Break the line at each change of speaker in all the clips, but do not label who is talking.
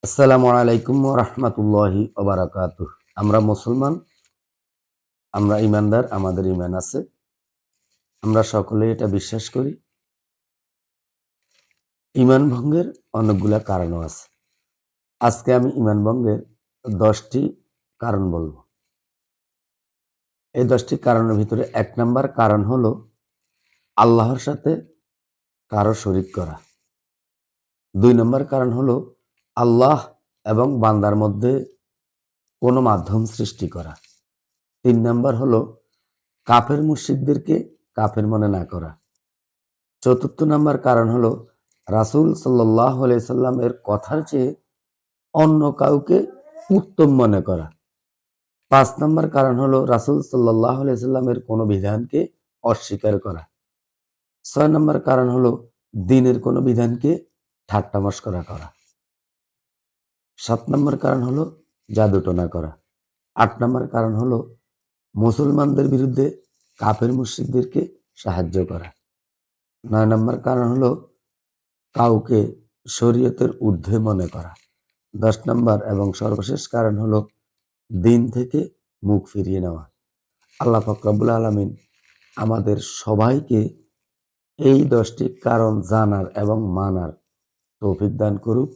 আসসালামু আলাইকুম ওয়া রাহমাতুল্লাহি ওয়া বারাকাতুহু। আমরা মুসলমান, আমরা ঈমানদার, আমাদের ঈমান আছে। আমরা সকলেই এটা বিশ্বাস করি। ঈমান ভঙ্গের অনেকগুলা কারণও আছে। আজকে আমি ঈমান ভঙ্গের ১০ টি কারণ বলব। এই ১০ টি কারণের ভিতরে ১ নাম্বার কারণ হলো আল্লাহর সাথে কারো শরিক করা। ২ নাম্বার কারণ হলো আল্লাহ এবং বান্দার মধ্যে কোনো মাধ্যম সৃষ্টি করা। ৩ নাম্বার হলো কাফের মুশরিকদেরকে কাফের মনে না করা। ৪র্থ নাম্বার কারণ হলো রাসূল সাল্লাল্লাহু আলাইহি সাল্লামের কথার চেয়ে অন্য কাউকে উত্তম মনে করা। ৫ নাম্বার কারণ হলো রাসূল সাল্লাল্লাহু আলাইহি সাল্লামের কোনো বিধানকে অস্বীকার করা। ৬ নাম্বার কারণ হলো দ্বীনের কোনো বিধানকে ঠাট্টা মশকরা করা। ৭ নাম্বার কারণ হলো জাদুটোনা করা। ৮ নাম্বার কারণ হলো মুসলমানদের বিরুদ্ধে কাফের মুশরিকদেরকে সাহায্য করা। ৯ নাম্বার কারণ হলো কাউকে শরীয়তের ঊর্ধ্বে মনে করা। ১০ নাম্বার এবং সর্বশেষ কারণ হলো দ্বীন থেকে মুখ ফিরিয়ে নেওয়া। আল্লাহ পাক রব্বুল আলামিন আমাদের সবাইকে এই ১০ টি কারণ জানার এবং মানার তৌফিক দান করুক।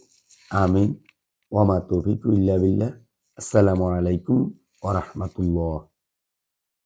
আমিন। ওয়া মা তৌফিকু ইল্লা বিল্লাহ। আসসালামু আলাইকুম ওয়া রাহমাতুল্লাহ।